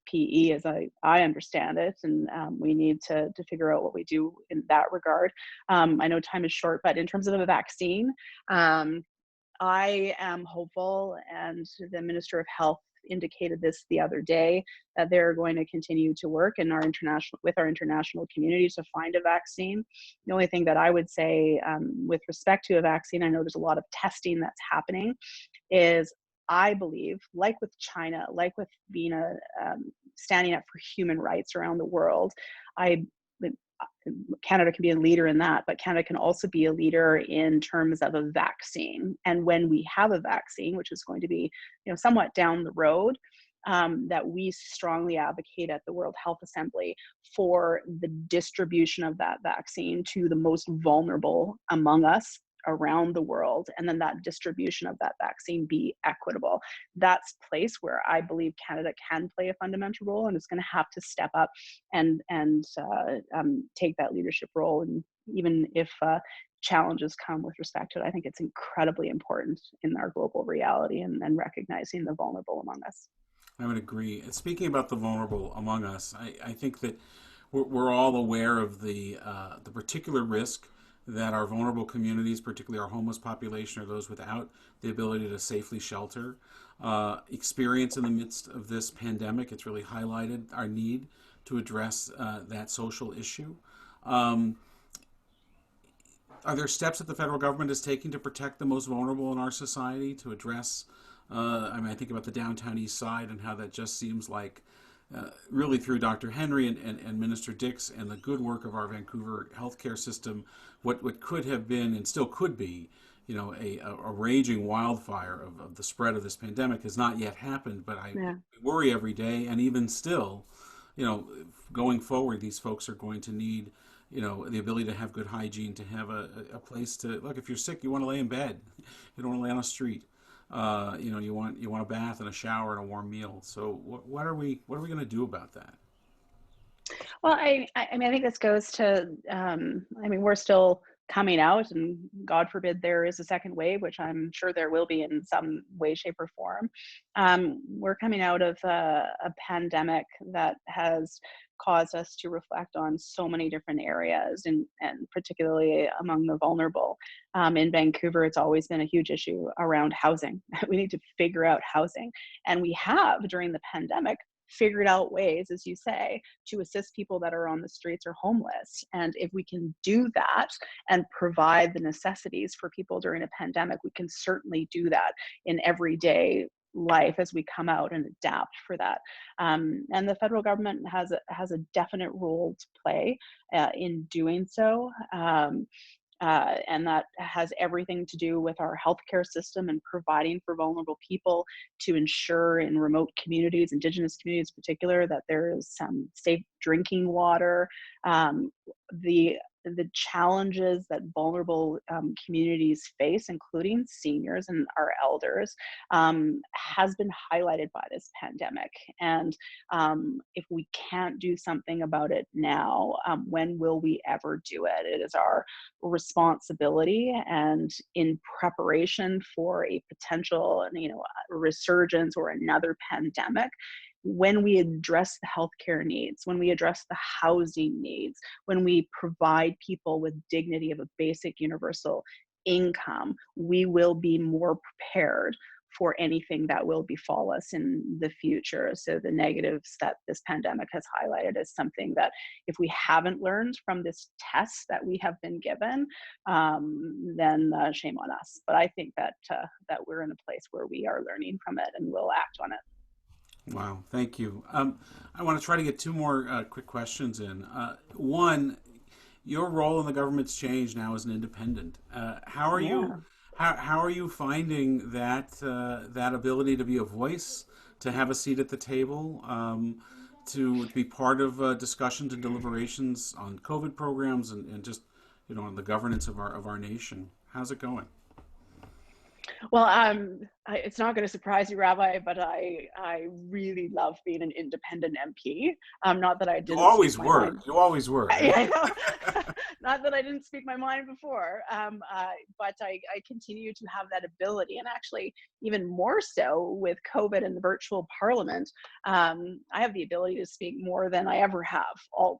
PE, as I understand it, and we need to figure out what we do in that regard. I know time is short, but in terms of a vaccine, I am hopeful, and the Minister of Health indicated this the other day, that they're going to continue to work in our international community to find a vaccine. The only thing that I would say with respect to a vaccine, I know there's a lot of testing that's happening, is I believe, like with China, like with being standing up for human rights around the world, I Canada can be a leader in that, but Canada can also be a leader in terms of a vaccine. And when we have a vaccine, which is going to be, somewhat down the road, that we strongly advocate at the World Health Assembly for the distribution of that vaccine to the most vulnerable among us around the world, and then that distribution of that vaccine be equitable. That's a place where I believe Canada can play a fundamental role, and it's going to have to step up and take that leadership role. And even if challenges come with respect to it, I think it's incredibly important in our global reality and recognizing the vulnerable among us. I would agree. And speaking about the vulnerable among us, I think that we're all aware of the particular risk that our vulnerable communities, particularly our homeless population or those without the ability to safely shelter, experience in the midst of this pandemic. It's really highlighted our need to address that social issue. Um, are there steps that the federal government is taking to protect the most vulnerable in our society to address? I think about the downtown east side and how that just seems like really through Dr. Henry and Minister Dix and the good work of our Vancouver healthcare system, what could have been and still could be, a raging wildfire of the spread of this pandemic has not yet happened. But I Yeah. worry every day, and even still, going forward, these folks are going to need, the ability to have good hygiene, to have a place to look. If you're sick, you want to lay in bed. You don't want to lay on a street. You want a bath and a shower and a warm meal. So what are we going to do about that? Well, I mean, I think this goes to, I mean, we're still coming out, and God forbid there is a second wave, which I'm sure there will be in some way, shape, or form. We're coming out of a pandemic that has caused us to reflect on so many different areas, and particularly among the vulnerable. In Vancouver, it's always been a huge issue around housing. We need to figure out housing. And we have, during the pandemic, figured out ways, as you say, to assist people that are on the streets or homeless. And if we can do that and provide the necessities for people during a pandemic, we can certainly do that in everyday life as we come out and adapt for that. And the federal government has a definite role to play in doing so. And that has everything to do with our healthcare system and providing for vulnerable people, to ensure in remote communities, Indigenous communities in particular, that there is some safe drinking water. The the challenges that vulnerable communities face, including seniors and our elders, has been highlighted by this pandemic. And if we can't do something about it now, when will we ever do it? It is our responsibility, and in preparation for a potential, resurgence or another pandemic, when we address the healthcare needs, when we address the housing needs, when we provide people with dignity of a basic universal income, we will be more prepared for anything that will befall us in the future. So the negatives that this pandemic has highlighted is something that, if we haven't learned from this test that we have been given, then shame on us. But I think that we're in a place where we are learning from it and will act on it. Wow, thank you. I want to try to get two more quick questions in. One, your role in the government's changed now as an independent. How are Yeah. you? How are you finding that that ability to be a voice, to have a seat at the table, to be part of discussions and deliberations on COVID programs and just on the governance of our nation? How's it going? Well, it's not going to surprise you, Rabbi, but I really love being an independent MP. Not that I You didn't speak always my were. mind. You always were. I know. Not that I didn't speak my mind before, but I continue to have that ability, and actually even more so with COVID and the virtual parliament. I have the ability to speak more than I ever have.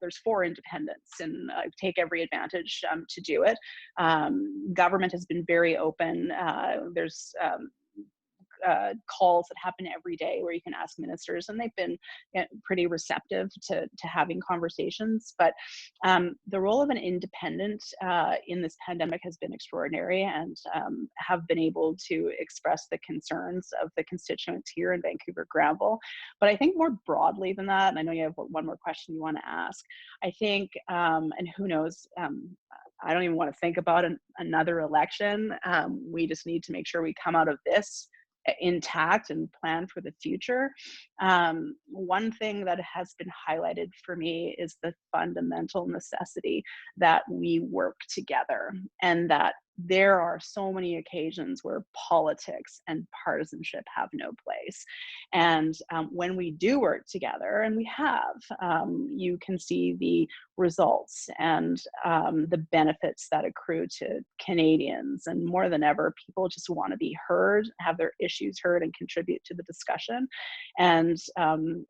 There's 4 independents, and I take every advantage to do it. Government has been very open. There's calls that happen every day where you can ask ministers, and they've been pretty receptive to having conversations. But the role of an independent in this pandemic has been extraordinary, and have been able to express the concerns of the constituents here in Vancouver Granville. But I think more broadly than that, and I know you have one more question you want to ask, I think, and who knows, I don't even want to think about another election. We just need to make sure we come out of this intact and plan for the future. One thing that has been highlighted for me is the fundamental necessity that we work together, and that there are so many occasions where politics and partisanship have no place. And when we do work together, and we have, you can see the results and the benefits that accrue to Canadians. And more than ever, people just want to be heard, have their issues heard, and contribute to the discussion. And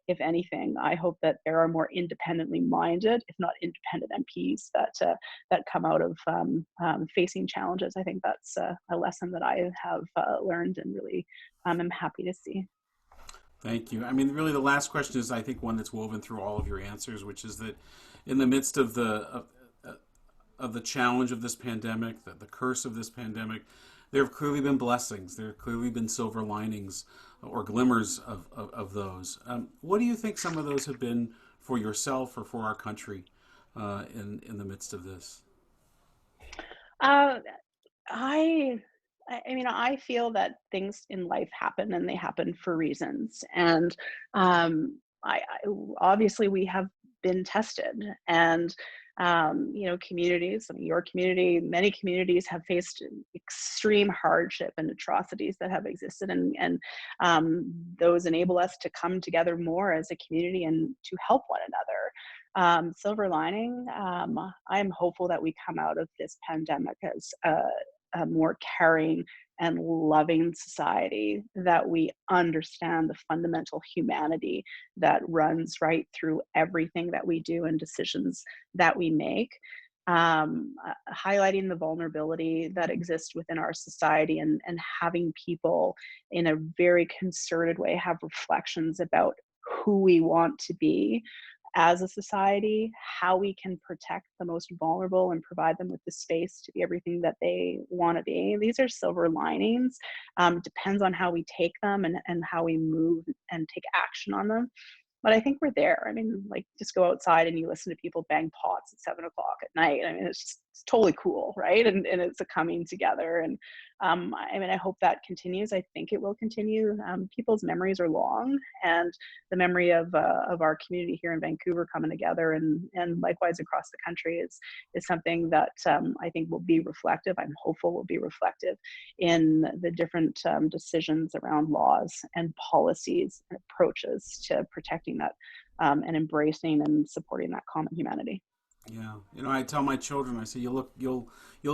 if anything, I hope that there are more independently minded, if not independent MPs that come out of facing challenges. I think that's a lesson that I have learned, and really am happy to see. Thank you. I mean, really, the last question is, I think, one that's woven through all of your answers, which is that in the midst of the challenge of this pandemic, the curse of this pandemic, there have clearly been blessings. There have clearly been silver linings or glimmers of those. What do you think some of those have been for yourself or for our country in the midst of this? Uh, I I feel that things in life happen, and they happen for reasons. And I obviously we have been tested, and communities, I mean, your community, many communities have faced extreme hardship and atrocities that have existed, and those enable us to come together more as a community and to help one another. Silver lining, I'm hopeful that we come out of this pandemic as a more caring and loving society, that we understand the fundamental humanity that runs right through everything that we do and decisions that we make. Highlighting the vulnerability that exists within our society, and having people in a very concerted way have reflections about who we want to be as a society, how we can protect the most vulnerable and provide them with the space to be everything that they want to be. These are silver linings. Depends on how we take them, and how we move and take action on them. But I think we're there. I mean, like, just go outside and you listen to people bang pots at 7 o'clock at night. I mean, it's totally cool, right? And it's a coming together. And I mean, I hope that continues. I think it will continue. People's memories are long, and the memory of our community here in Vancouver coming together, and likewise across the country, is something that I think will be reflective. I'm hopeful will be reflective in the different decisions around laws and policies and approaches to protecting that, and embracing and supporting that common humanity. Yeah, I tell my children, I say, you'll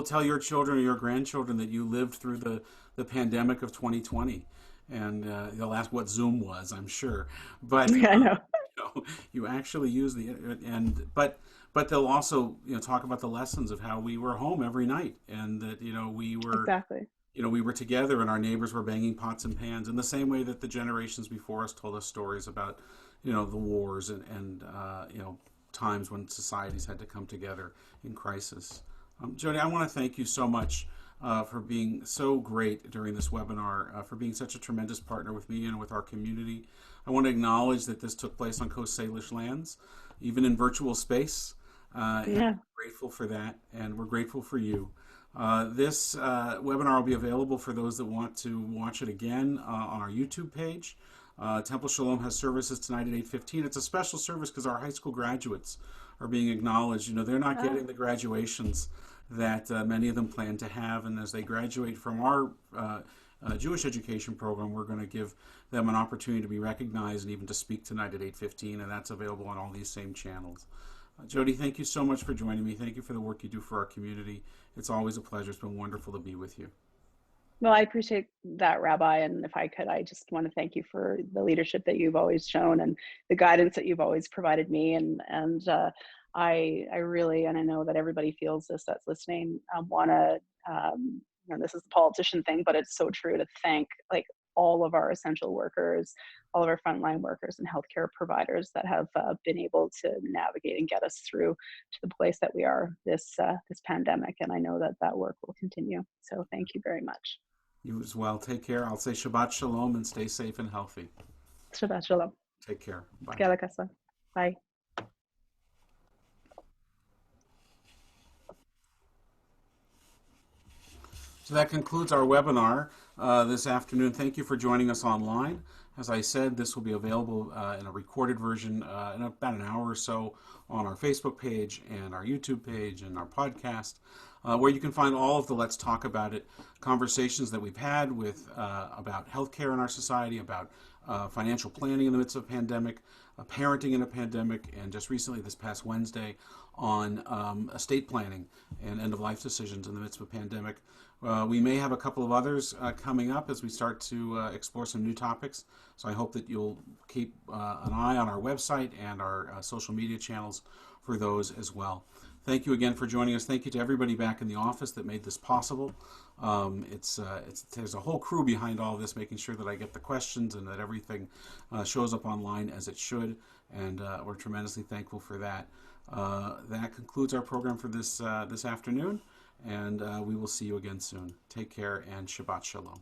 tell your children or your grandchildren that you lived through the pandemic of 2020, and they'll ask what Zoom was, I'm sure, but Yeah, I know. you actually use the and but they'll also talk about the lessons of how we were home every night, and that Exactly. we were together and our neighbors were banging pots and pans in the same way that the generations before us told us stories about the wars and times when societies had to come together in crisis. Jody, I want to thank you so much for being so great during this webinar, for being such a tremendous partner with me and with our community. I want to acknowledge that this took place on Coast Salish lands, even in virtual space. And Yeah. we're grateful for that, and we're grateful for you. This webinar will be available for those that want to watch it again on our YouTube page. Temple Sholom has services tonight at 8:15. It's a special service because our high school graduates are being acknowledged. They're not getting the graduations that many of them plan to have, and as they graduate from our Jewish education program, we're going to give them an opportunity to be recognized and even to speak tonight at 8:15, and that's available on all these same channels. Jody, thank you so much for joining me. Thank you for the work you do for our community. It's always a pleasure. It's been wonderful to be with you. Well, I appreciate that, Rabbi. And if I could, I just want to thank you for the leadership that you've always shown and the guidance that you've always provided me. And I really, and I know that everybody feels this that's listening, want to, this is the politician thing, but it's so true to thank like all of our essential workers, all of our frontline workers and healthcare providers that have been able to navigate and get us through to the place that we are this pandemic. And I know that that work will continue. So thank you very much. You as well. Take care. I'll say Shabbat Shalom and stay safe and healthy. Shabbat Shalom. Take care. Bye. Bye. So that concludes our webinar this afternoon. Thank you for joining us online. As I said, this will be available in a recorded version in about an hour or so on our Facebook page and our YouTube page and our podcast, where you can find all of the Let's Talk About It conversations that we've had with about healthcare in our society, about financial planning in the midst of a pandemic, parenting in a pandemic, and just recently this past Wednesday on estate planning and end-of-life decisions in the midst of a pandemic. We may have a couple of others coming up as we start to explore some new topics. So I hope that you'll keep an eye on our website and our social media channels for those as well. Thank you again for joining us. Thank you to everybody back in the office that made this possible. There's a whole crew behind all of this, making sure that I get the questions and that everything shows up online as it should, and we're tremendously thankful for that. That concludes our program for this afternoon, and we will see you again soon. Take care and Shabbat Shalom.